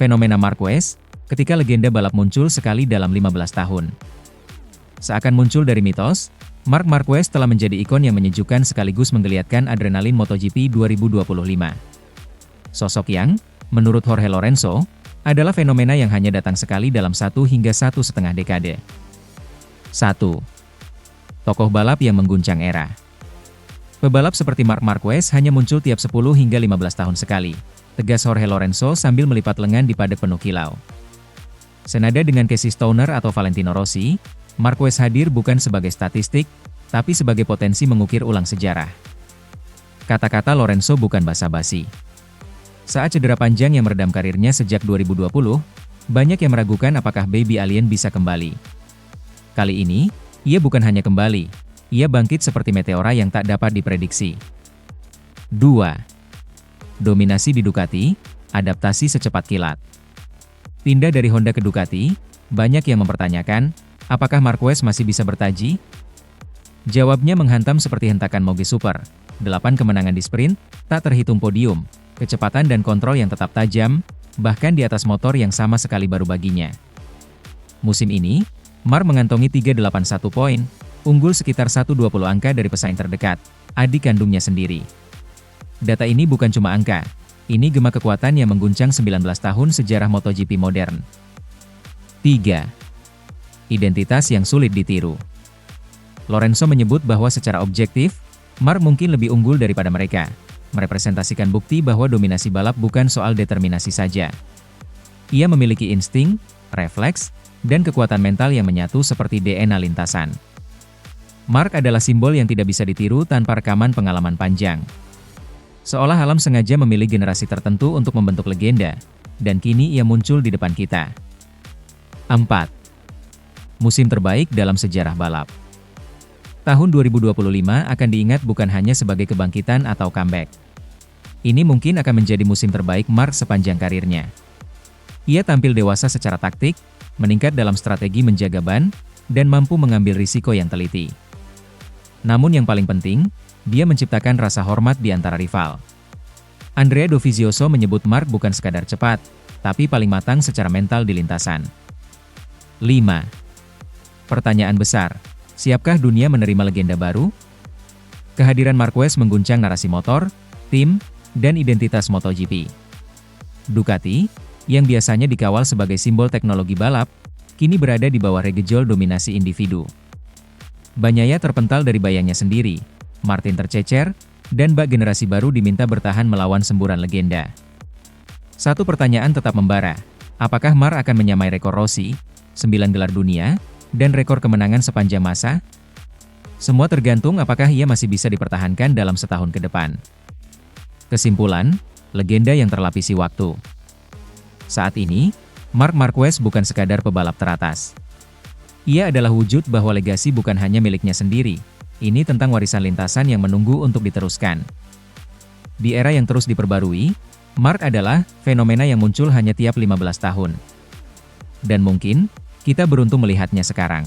Fenomena Marquez, ketika legenda balap muncul sekali dalam 15 tahun. Seakan muncul dari mitos, Marc Marquez telah menjadi ikon yang menyejukkan sekaligus menggeliatkan adrenalin MotoGP 2025. Sosok yang, menurut Jorge Lorenzo, adalah fenomena yang hanya datang sekali dalam 1 hingga 1,5 dekade. 1. Tokoh balap yang mengguncang era. Pebalap seperti Marc Marquez hanya muncul tiap 10 hingga 15 tahun sekali, tegas Jorge Lorenzo sambil melipat lengan di padang penuh kilau. Senada dengan Casey Stoner atau Valentino Rossi, Marquez hadir bukan sebagai statistik, tapi sebagai potensi mengukir ulang sejarah. Kata-kata Lorenzo bukan basa-basi. Saat cedera panjang yang meredam karirnya sejak 2020, banyak yang meragukan apakah Baby Alien bisa kembali. Kali ini, ia bukan hanya kembali, ia bangkit seperti meteora yang tak dapat diprediksi. 2. Dominasi di Ducati, adaptasi secepat kilat. Pindah dari Honda ke Ducati, banyak yang mempertanyakan, apakah Marquez masih bisa bertaji? Jawabnya menghantam seperti hentakan Moge Super, 8 kemenangan di sprint, tak terhitung podium, kecepatan dan kontrol yang tetap tajam, bahkan di atas motor yang sama sekali baru baginya. Musim ini, Marc mengantongi 381 poin, unggul sekitar 120 angka dari pesaing terdekat, adik kandungnya sendiri. Data ini bukan cuma angka, ini gema kekuatan yang mengguncang 19 tahun sejarah MotoGP modern. 3. Identitas yang sulit ditiru. Lorenzo menyebut bahwa secara objektif, Marc mungkin lebih unggul daripada mereka, merepresentasikan bukti bahwa dominasi balap bukan soal determinasi saja. Ia memiliki insting, refleks, dan kekuatan mental yang menyatu seperti DNA lintasan. Marc adalah simbol yang tidak bisa ditiru tanpa rekaman pengalaman panjang. Seolah alam sengaja memilih generasi tertentu untuk membentuk legenda, dan kini ia muncul di depan kita. 4. Musim terbaik dalam sejarah balap. Tahun 2025 akan diingat bukan hanya sebagai kebangkitan atau comeback. Ini mungkin akan menjadi musim terbaik Marc sepanjang karirnya. Ia tampil dewasa secara taktik, meningkat dalam strategi menjaga ban, dan mampu mengambil risiko yang teliti. Namun yang paling penting, dia menciptakan rasa hormat di antara rival. Andrea Dovizioso menyebut Marc bukan sekadar cepat, tapi paling matang secara mental di lintasan. 5. Pertanyaan besar, siapkah dunia menerima legenda baru? Kehadiran Marquez mengguncang narasi motor, tim, dan identitas MotoGP. Ducati, yang biasanya dikawal sebagai simbol teknologi balap, kini berada di bawah regejol dominasi individu. Bagnaia terpental dari bayangnya sendiri, Martin tercecer, dan bak generasi baru diminta bertahan melawan semburan legenda. Satu pertanyaan tetap membara, apakah Marc akan menyamai rekor Rossi, 9 gelar dunia, dan rekor kemenangan sepanjang masa? Semua tergantung apakah ia masih bisa dipertahankan dalam setahun ke depan. Kesimpulan, legenda yang terlapisi waktu. Saat ini, Marc Marquez bukan sekadar pebalap teratas. Ia adalah wujud bahwa legasi bukan hanya miliknya sendiri, ini tentang warisan lintasan yang menunggu untuk diteruskan. Di era yang terus diperbarui, Marc adalah fenomena yang muncul hanya tiap 15 tahun. Dan mungkin, kita beruntung melihatnya sekarang.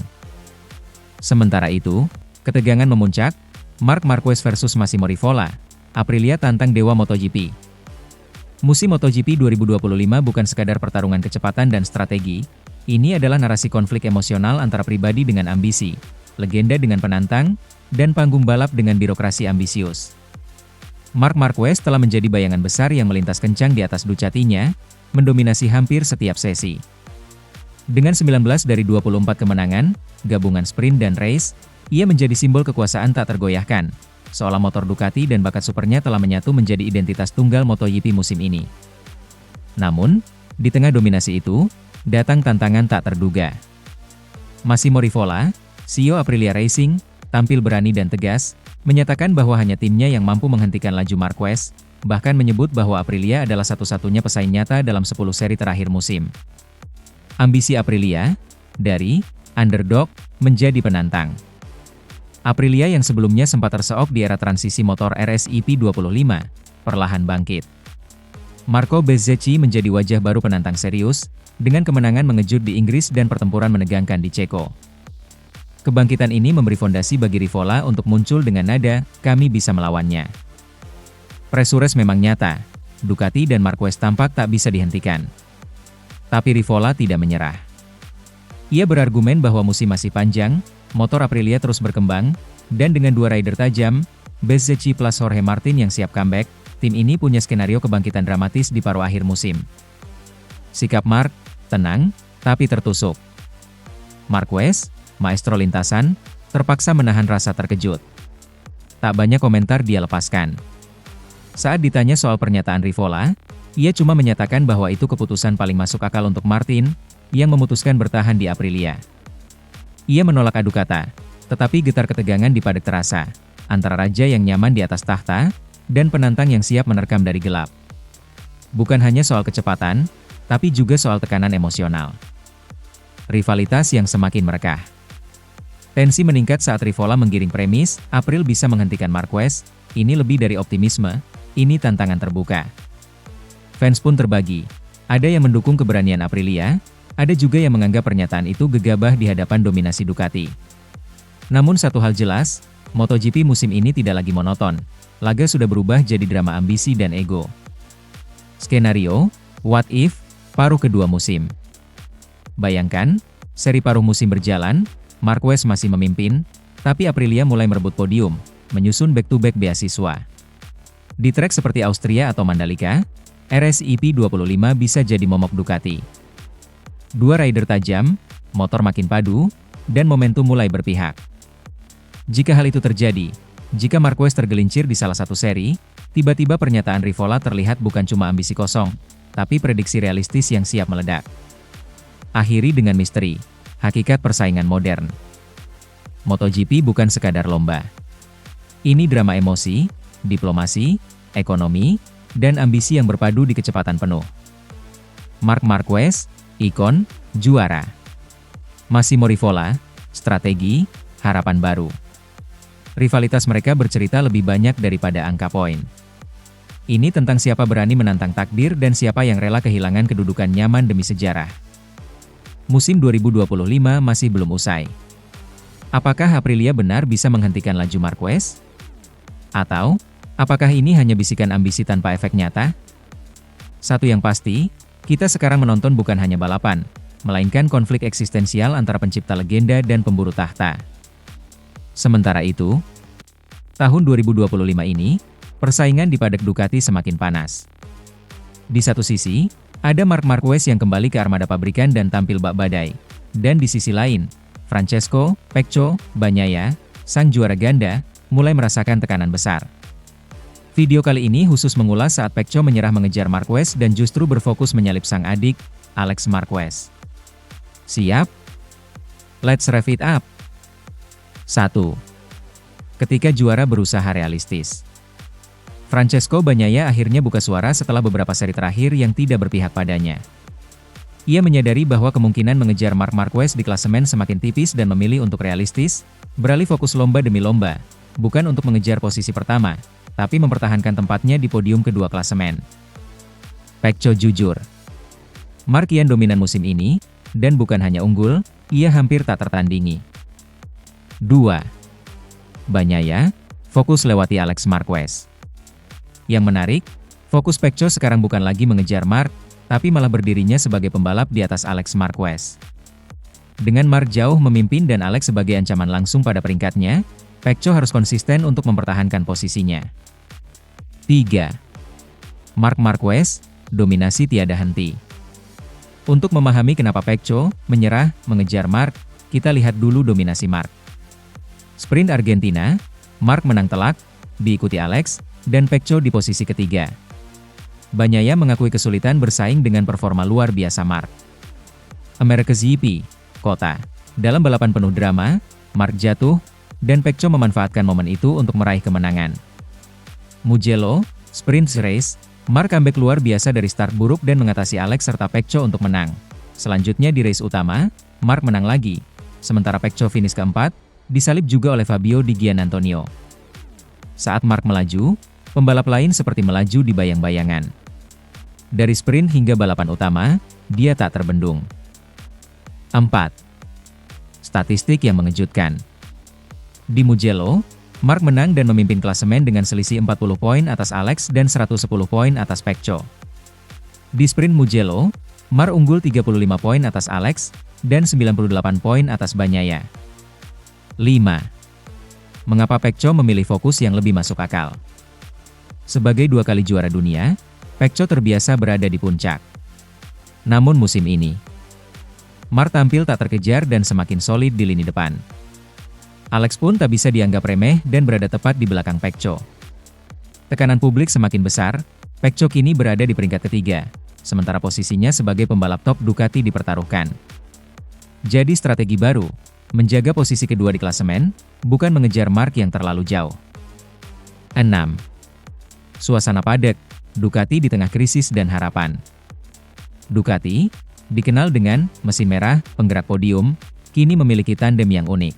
Sementara itu, ketegangan memuncak, Marc Marquez versus Massimo Rivola, Aprilia tantang Dewa MotoGP. Musim MotoGP 2025 bukan sekadar pertarungan kecepatan dan strategi, ini adalah narasi konflik emosional antara pribadi dengan ambisi, legenda dengan penantang, dan panggung balap dengan birokrasi ambisius. Marc Marquez telah menjadi bayangan besar yang melintas kencang di atas Ducatinya, mendominasi hampir setiap sesi. Dengan 19 dari 24 kemenangan, gabungan sprint dan race, ia menjadi simbol kekuasaan tak tergoyahkan, seolah motor Ducati dan bakat supernya telah menyatu menjadi identitas tunggal MotoGP musim ini. Namun, di tengah dominasi itu, datang tantangan tak terduga. Massimo Rivola, CEO Aprilia Racing, tampil berani dan tegas, menyatakan bahwa hanya timnya yang mampu menghentikan laju Marquez, bahkan menyebut bahwa Aprilia adalah satu-satunya pesaing nyata dalam 10 seri terakhir musim. Ambisi Aprilia, dari underdog menjadi penantang. Aprilia yang sebelumnya sempat terseok di era transisi motor RSIP 25, perlahan bangkit. Marco Bezzecchi menjadi wajah baru penantang serius, dengan kemenangan mengejut di Inggris dan pertempuran menegangkan di Ceko. Kebangkitan ini memberi fondasi bagi Rivola untuk muncul dengan nada, kami bisa melawannya. Pressures memang nyata, Ducati dan Marquez tampak tak bisa dihentikan. Tapi Rivola tidak menyerah. Ia berargumen bahwa musim masih panjang, motor Aprilia terus berkembang, dan dengan dua rider tajam, Bezzecchi plus Jorge Martin yang siap comeback, tim ini punya skenario kebangkitan dramatis di paruh akhir musim. Sikap Mark, tenang, tapi tertusuk. Marquez, maestro lintasan, terpaksa menahan rasa terkejut. Tak banyak komentar dia lepaskan. Saat ditanya soal pernyataan Rivola, ia cuma menyatakan bahwa itu keputusan paling masuk akal untuk Martin, yang memutuskan bertahan di Aprilia. Ia menolak adu kata, tetapi getar ketegangan di padek terasa, antara raja yang nyaman di atas tahta, dan penantang yang siap menerkam dari gelap. Bukan hanya soal kecepatan, tapi juga soal tekanan emosional. Rivalitas yang semakin merekah. Tensi meningkat saat Rivola menggiring premis, April bisa menghentikan Marquez, ini lebih dari optimisme, ini tantangan terbuka. Fans pun terbagi, ada yang mendukung keberanian Aprilia, ada juga yang menganggap pernyataan itu gegabah di hadapan dominasi Ducati. Namun satu hal jelas, MotoGP musim ini tidak lagi monoton, laga sudah berubah jadi drama ambisi dan ego. Skenario, what if, paruh kedua musim. Bayangkan, seri paruh musim berjalan, Marquez masih memimpin, tapi Aprilia mulai merebut podium, menyusun back-to-back beasiswa. Di trek seperti Austria atau Mandalika, RSIP 25 bisa jadi momok Ducati. Dua rider tajam, motor makin padu, dan momentum mulai berpihak. Jika hal itu terjadi, jika Marquez tergelincir di salah satu seri, tiba-tiba pernyataan Rivola terlihat bukan cuma ambisi kosong, tapi prediksi realistis yang siap meledak. Akhiri dengan misteri, hakikat persaingan modern. MotoGP bukan sekadar lomba. Ini drama emosi, diplomasi, ekonomi, dan ambisi yang berpadu di kecepatan penuh. Marc Marquez, ikon, juara. Massimo Rivola, strategi, harapan baru. Rivalitas mereka bercerita lebih banyak daripada angka poin. Ini tentang siapa berani menantang takdir dan siapa yang rela kehilangan kedudukan nyaman demi sejarah. Musim 2025 masih belum usai. Apakah Aprilia benar bisa menghentikan laju Marquez? Atau, apakah ini hanya bisikan ambisi tanpa efek nyata? Satu yang pasti, kita sekarang menonton bukan hanya balapan, melainkan konflik eksistensial antara pencipta legenda dan pemburu tahta. Sementara itu, tahun 2025 ini, persaingan di paddock Ducati semakin panas. Di satu sisi, ada Marc Marquez yang kembali ke armada pabrikan dan tampil bak badai. Dan di sisi lain, Francesco, Pecco, Bagnaia, sang juara ganda, mulai merasakan tekanan besar. Video kali ini khusus mengulas saat Pecco menyerah mengejar Marquez dan justru berfokus menyalip sang adik, Alex Marquez. Siap? Let's rev it up! 1. Ketika juara berusaha realistis. Francesco Bagnaia akhirnya buka suara setelah beberapa seri terakhir yang tidak berpihak padanya. Ia menyadari bahwa kemungkinan mengejar Marc Marquez di klasemen semakin tipis dan memilih untuk realistis, beralih fokus lomba demi lomba, bukan untuk mengejar posisi pertama, tapi mempertahankan tempatnya di podium kedua klasemen. Pecco jujur. Marc kian dominan musim ini, dan bukan hanya unggul, ia hampir tak tertandingi. 2. Bagnaia, fokus lewati Alex Marquez. Yang menarik, fokus Pecco sekarang bukan lagi mengejar Marc, tapi malah berdirinya sebagai pembalap di atas Alex Marquez. Dengan Marc jauh memimpin dan Alex sebagai ancaman langsung pada peringkatnya, Pecco harus konsisten untuk mempertahankan posisinya. 3. Marc Marquez, dominasi tiada henti. Untuk memahami kenapa Pecco menyerah mengejar Marc, kita lihat dulu dominasi Marc. Sprint Argentina, Marc menang telak, diikuti Alex, dan Pecco di posisi ketiga. Bagnaia mengakui kesulitan bersaing dengan performa luar biasa Marc. America's GP, Kota. Dalam balapan penuh drama, Marc jatuh, dan Pecco memanfaatkan momen itu untuk meraih kemenangan. Mugello, Sprint Race, Marc comeback luar biasa dari start buruk dan mengatasi Alex serta Pecco untuk menang. Selanjutnya di race utama, Marc menang lagi, sementara Pecco finish keempat, disalip juga oleh Fabio Di Giannantonio. Saat Marc melaju, pembalap lain seperti melaju di bayang-bayangan. Dari sprint hingga balapan utama, dia tak terbendung. 4. Statistik yang mengejutkan. Di Mugello, Marc menang dan memimpin klasemen dengan selisih 40 poin atas Alex dan 110 poin atas Pecco. Di sprint Mugello, Marc unggul 35 poin atas Alex, dan 98 poin atas Bagnaia. 5. Mengapa Pecco memilih fokus yang lebih masuk akal? Sebagai 2 kali juara dunia, Pecco terbiasa berada di puncak. Namun musim ini, Marc tampil tak terkejar dan semakin solid di lini depan. Alex pun tak bisa dianggap remeh dan berada tepat di belakang Pecco. Tekanan publik semakin besar, Pecco kini berada di peringkat ketiga, sementara posisinya sebagai pembalap top Ducati dipertaruhkan. Jadi strategi baru, menjaga posisi kedua di klasemen, bukan mengejar Marc yang terlalu jauh. 6. Suasana padat, Ducati di tengah krisis dan harapan. Ducati, dikenal dengan mesin merah, penggerak podium, kini memiliki tandem yang unik.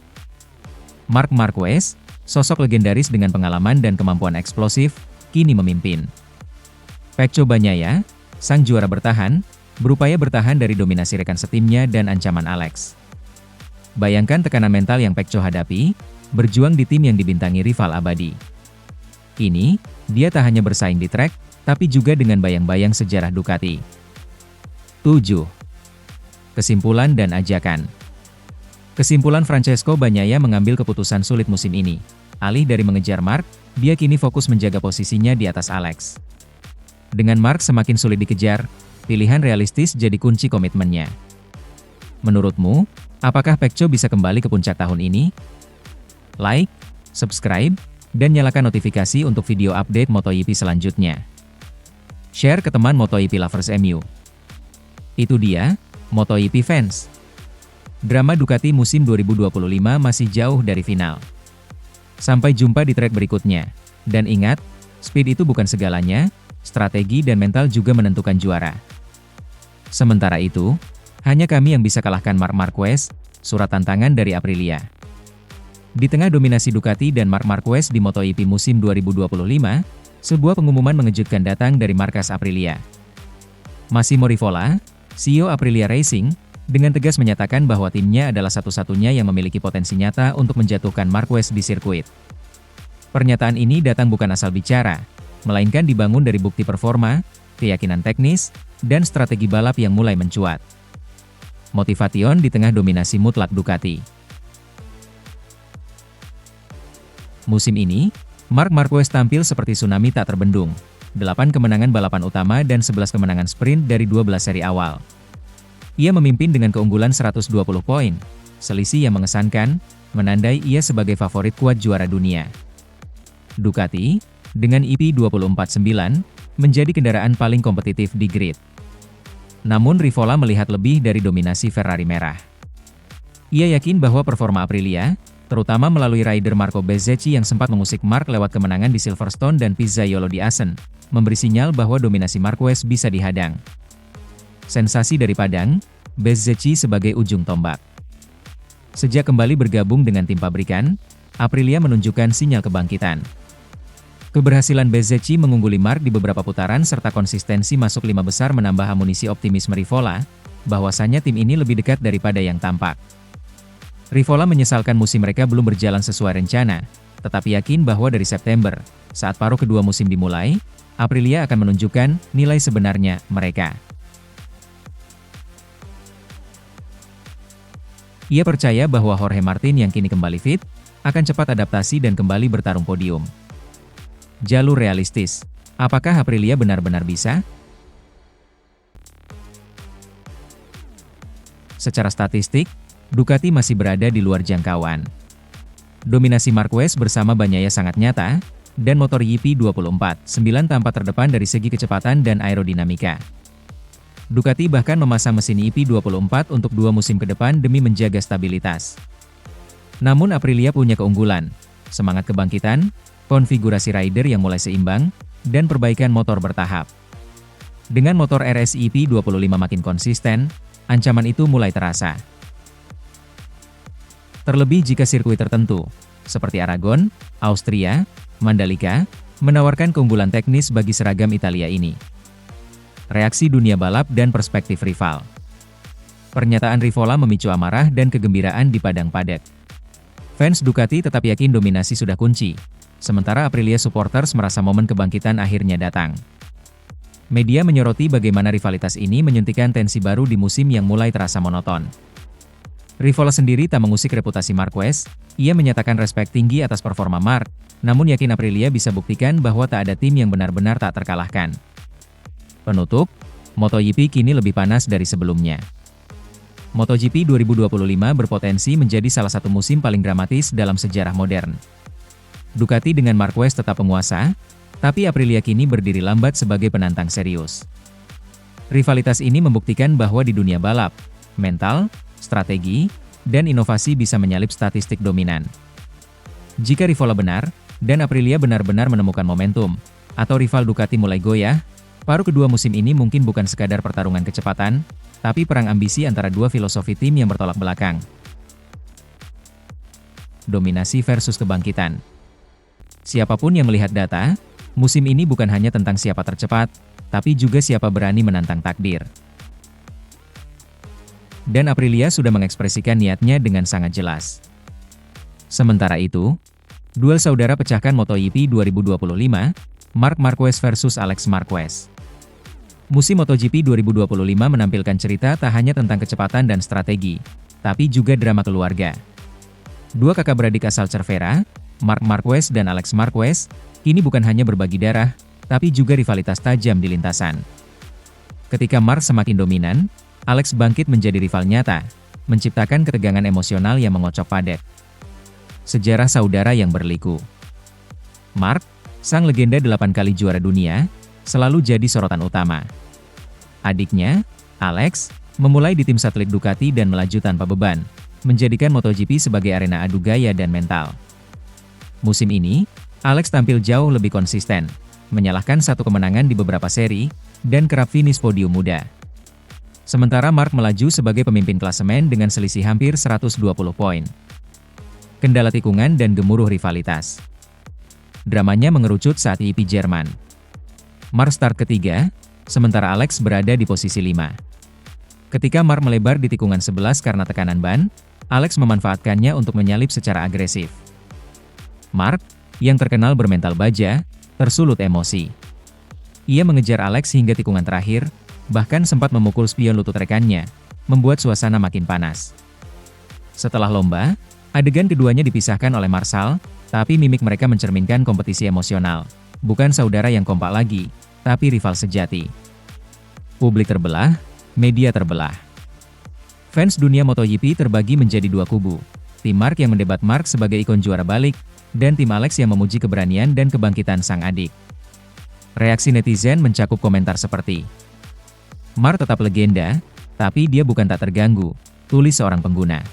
Marc Marquez, sosok legendaris dengan pengalaman dan kemampuan eksplosif, kini memimpin. Pecco Bagnaia, sang juara bertahan, berupaya bertahan dari dominasi rekan setimnya dan ancaman Alex. Bayangkan tekanan mental yang Pecco hadapi, berjuang di tim yang dibintangi rival abadi. Kini, dia tak hanya bersaing di trek, tapi juga dengan bayang-bayang sejarah Ducati. 7. Kesimpulan dan ajakan. Kesimpulan Francesco Bagnaia mengambil keputusan sulit musim ini. Alih dari mengejar Marc, dia kini fokus menjaga posisinya di atas Alex. Dengan Marc semakin sulit dikejar, pilihan realistis jadi kunci komitmennya. Menurutmu, apakah Pecco bisa kembali ke puncak tahun ini? Like, subscribe, dan nyalakan notifikasi untuk video update MotoGP selanjutnya. Share ke teman MotoGP lovers MU. Itu dia, MotoGP fans. Drama Ducati musim 2025 masih jauh dari final. Sampai jumpa di trek berikutnya. Dan ingat, speed itu bukan segalanya, strategi dan mental juga menentukan juara. Sementara itu, hanya kami yang bisa kalahkan Marc Marquez, surat tantangan dari Aprilia. Di tengah dominasi Ducati dan Marc Marquez di MotoGP musim 2025, sebuah pengumuman mengejutkan datang dari markas Aprilia. Massimo Rivola, CEO Aprilia Racing, dengan tegas menyatakan bahwa timnya adalah satu-satunya yang memiliki potensi nyata untuk menjatuhkan Marquez di sirkuit. Pernyataan ini datang bukan asal bicara, melainkan dibangun dari bukti performa, keyakinan teknis, dan strategi balap yang mulai mencuat. Motivation di tengah dominasi mutlak Ducati. Musim ini, Marc Marquez tampil seperti tsunami tak terbendung. 8 kemenangan balapan utama dan 11 kemenangan sprint dari 12 seri awal. Ia memimpin dengan keunggulan 120 poin, selisih yang mengesankan, menandai ia sebagai favorit kuat juara dunia. Ducati, dengan IP 24.9, menjadi kendaraan paling kompetitif di grid. Namun Rivola melihat lebih dari dominasi Ferrari merah. Ia yakin bahwa performa Aprilia, terutama melalui rider Marco Bezzecchi yang sempat mengusik Marc lewat kemenangan di Silverstone dan Pizzaiolo di Assen, memberi sinyal bahwa dominasi Marquez bisa dihadang. Sensasi dari Padang, Bezzecchi sebagai ujung tombak. Sejak kembali bergabung dengan tim pabrikan, Aprilia menunjukkan sinyal kebangkitan. Keberhasilan Bezzecchi mengungguli Marc di beberapa putaran serta konsistensi masuk 5 besar menambah amunisi optimisme Rivola, bahwasannya tim ini lebih dekat daripada yang tampak. Rivola menyesalkan musim mereka belum berjalan sesuai rencana, tetapi yakin bahwa dari September, saat paruh kedua musim dimulai, Aprilia akan menunjukkan nilai sebenarnya mereka. Ia percaya bahwa Jorge Martin yang kini kembali fit, akan cepat adaptasi dan kembali bertarung podium. Jalur realistis. Apakah Aprilia benar-benar bisa? Secara statistik, Ducati masih berada di luar jangkauan. Dominasi Marquez bersama Bagnaia sangat nyata, dan MotoGP 24/9 tampak terdepan dari segi kecepatan dan aerodinamika. Ducati bahkan memasang mesin IP 24 untuk 2 musim ke depan demi menjaga stabilitas. Namun Aprilia punya keunggulan, semangat kebangkitan, konfigurasi rider yang mulai seimbang, dan perbaikan motor bertahap. Dengan motor RSIP 25 makin konsisten, ancaman itu mulai terasa. Terlebih jika sirkuit tertentu, seperti Aragon, Austria, Mandalika, menawarkan keunggulan teknis bagi seragam Italia ini. Reaksi dunia balap dan perspektif rival. Pernyataan Rivola memicu amarah dan kegembiraan di padang padat. Fans Ducati tetap yakin dominasi sudah kunci, sementara Aprilia supporters merasa momen kebangkitan akhirnya datang. Media menyoroti bagaimana rivalitas ini menyuntikkan tensi baru di musim yang mulai terasa monoton. Rivola sendiri tak mengusik reputasi Marquez, ia menyatakan respek tinggi atas performa Marc, namun yakin Aprilia bisa buktikan bahwa tak ada tim yang benar-benar tak terkalahkan. Penutup, MotoGP kini lebih panas dari sebelumnya. MotoGP 2025 berpotensi menjadi salah satu musim paling dramatis dalam sejarah modern. Ducati dengan Marquez tetap penguasa, tapi Aprilia kini berdiri lambat sebagai penantang serius. Rivalitas ini membuktikan bahwa di dunia balap, mental, strategi, dan inovasi bisa menyalip statistik dominan. Jika Rivola benar, dan Aprilia benar-benar menemukan momentum, atau rival Ducati mulai goyah, paruh kedua musim ini mungkin bukan sekadar pertarungan kecepatan, tapi perang ambisi antara dua filosofi tim yang bertolak belakang. Dominasi versus kebangkitan. Siapapun yang melihat data, musim ini bukan hanya tentang siapa tercepat, tapi juga siapa berani menantang takdir. Dan Aprilia sudah mengekspresikan niatnya dengan sangat jelas. Sementara itu, duel saudara pecahkan MotoGP 2025, Marc Marquez versus Alex Marquez. Musim MotoGP 2025 menampilkan cerita tak hanya tentang kecepatan dan strategi, tapi juga drama keluarga. Dua kakak beradik asal Cervera, Marc Marquez dan Alex Marquez, kini bukan hanya berbagi darah, tapi juga rivalitas tajam di lintasan. Ketika Marc semakin dominan, Alex bangkit menjadi rival nyata, menciptakan ketegangan emosional yang mengocok padek. Sejarah saudara yang berliku. Marc, sang legenda 8 kali juara dunia, selalu jadi sorotan utama. Adiknya, Alex, memulai di tim satelit Ducati dan melaju tanpa beban, menjadikan MotoGP sebagai arena adu gaya dan mental. Musim ini, Alex tampil jauh lebih konsisten, menyalahkan satu kemenangan di beberapa seri, dan kerap finish podium muda. Sementara Marc melaju sebagai pemimpin klasemen dengan selisih hampir 120 poin. Kendala tikungan dan gemuruh rivalitas. Dramanya mengerucut saat IP Jerman. Marc start ketiga, sementara Alex berada di posisi 5. Ketika Marc melebar di tikungan 11 karena tekanan ban, Alex memanfaatkannya untuk menyalip secara agresif. Marc, yang terkenal bermental baja, tersulut emosi. Ia mengejar Alex hingga tikungan terakhir, bahkan sempat memukul spion lutut rekannya, membuat suasana makin panas. Setelah lomba, adegan keduanya dipisahkan oleh Marshall, tapi mimik mereka mencerminkan kompetisi emosional. Bukan saudara yang kompak lagi, tapi rival sejati. Publik terbelah, media terbelah. Fans dunia MotoGP terbagi menjadi dua kubu. Tim Marc yang mendebat Marc sebagai ikon juara balik, dan tim Alex yang memuji keberanian dan kebangkitan sang adik. Reaksi netizen mencakup komentar seperti, "Marc tetap legenda, tapi dia bukan tak terganggu," tulis seorang pengguna.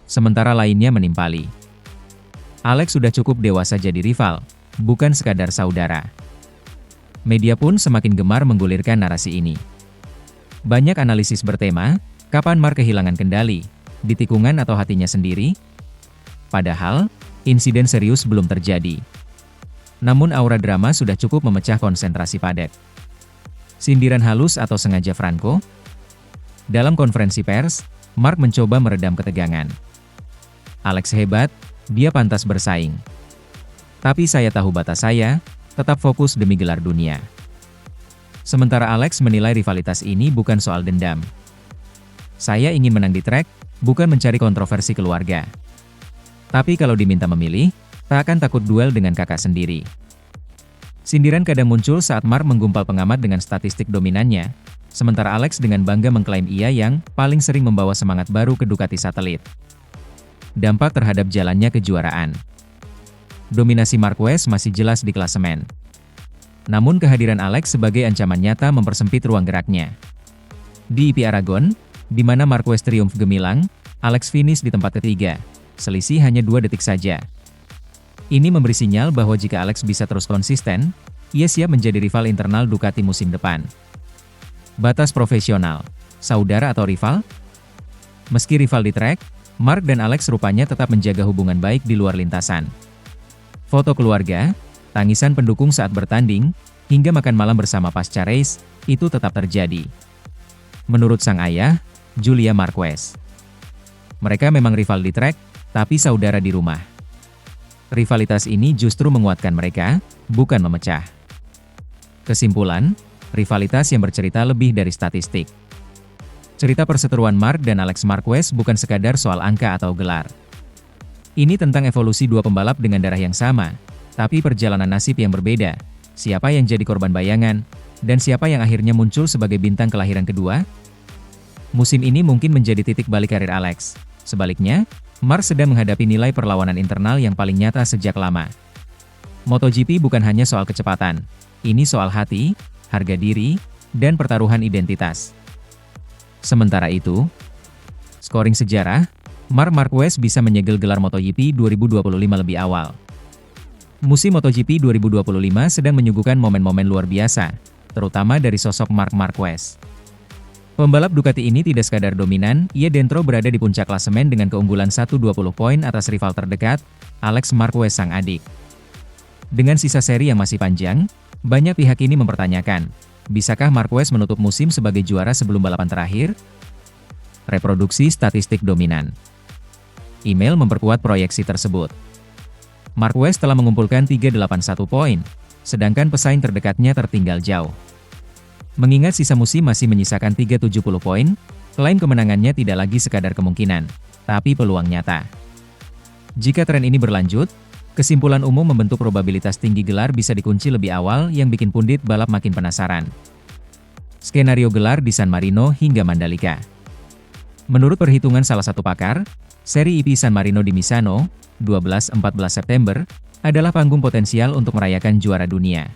Sementara lainnya menimpali, "Alex sudah cukup dewasa jadi rival, bukan sekadar saudara." Media pun semakin gemar menggulirkan narasi ini. Banyak analisis bertema, kapan Marc kehilangan kendali, di tikungan atau hatinya sendiri? Padahal, insiden serius belum terjadi. Namun aura drama sudah cukup memecah konsentrasi padat. Sindiran halus atau sengaja Franco? Dalam konferensi pers, Marc mencoba meredam ketegangan. "Alex hebat, dia pantas bersaing. Tapi saya tahu batas saya, tetap fokus demi gelar dunia." Sementara Alex menilai rivalitas ini bukan soal dendam. "Saya ingin menang di trek, bukan mencari kontroversi keluarga. Tapi kalau diminta memilih, tak akan takut duel dengan kakak sendiri." Sindiran kadang muncul saat Marc menggumpal pengamat dengan statistik dominannya, sementara Alex dengan bangga mengklaim ia yang paling sering membawa semangat baru ke Ducati satelit. Dampak terhadap jalannya kejuaraan. Dominasi Marquez masih jelas di klasemen. Namun kehadiran Alex sebagai ancaman nyata mempersempit ruang geraknya. Di IP Aragon, di mana Marquez triumf gemilang, Alex finish di tempat ketiga, selisih hanya 2 detik saja. Ini memberi sinyal bahwa jika Alex bisa terus konsisten, ia siap menjadi rival internal Ducati musim depan. Batas profesional, saudara atau rival? Meski rival di trek, Marc dan Alex rupanya tetap menjaga hubungan baik di luar lintasan. Foto keluarga, tangisan pendukung saat bertanding, hingga makan malam bersama pasca race, itu tetap terjadi. Menurut sang ayah, Julia Marquez, mereka memang rival di trek, tapi saudara di rumah. Rivalitas ini justru menguatkan mereka, bukan memecah. Kesimpulan, rivalitas yang bercerita lebih dari statistik. Cerita perseteruan Marc dan Alex Marquez bukan sekadar soal angka atau gelar. Ini tentang evolusi dua pembalap dengan darah yang sama, tapi perjalanan nasib yang berbeda. Siapa yang jadi korban bayangan, dan siapa yang akhirnya muncul sebagai bintang kelahiran kedua? Musim ini mungkin menjadi titik balik karir Alex. Sebaliknya, Marc sedang menghadapi nilai perlawanan internal yang paling nyata sejak lama. MotoGP bukan hanya soal kecepatan. Ini soal hati, harga diri, dan pertaruhan identitas. Sementara itu, scoring sejarah, Marc Marquez bisa menyegel gelar MotoGP 2025 lebih awal. Musim MotoGP 2025 sedang menyuguhkan momen-momen luar biasa, terutama dari sosok Marc Marquez. Pembalap Ducati ini tidak sekadar dominan, ia dentro berada di puncak klasemen dengan keunggulan 120 poin atas rival terdekat, Alex Marquez sang adik. Dengan sisa seri yang masih panjang, banyak pihak ini mempertanyakan, bisakah Marquez menutup musim sebagai juara sebelum balapan terakhir? Reproduksi statistik dominan. Email memperkuat proyeksi tersebut. Marquez telah mengumpulkan 381 poin, sedangkan pesaing terdekatnya tertinggal jauh. Mengingat sisa musim masih menyisakan 370 poin, klaim kemenangannya tidak lagi sekadar kemungkinan, tapi peluang nyata. Jika tren ini berlanjut, kesimpulan umum membentuk probabilitas tinggi gelar bisa dikunci lebih awal yang bikin pundit balap makin penasaran. Skenario gelar di San Marino hingga Mandalika. Menurut perhitungan salah satu pakar, seri IP San Marino di Misano, 12-14 September, adalah panggung potensial untuk merayakan juara dunia.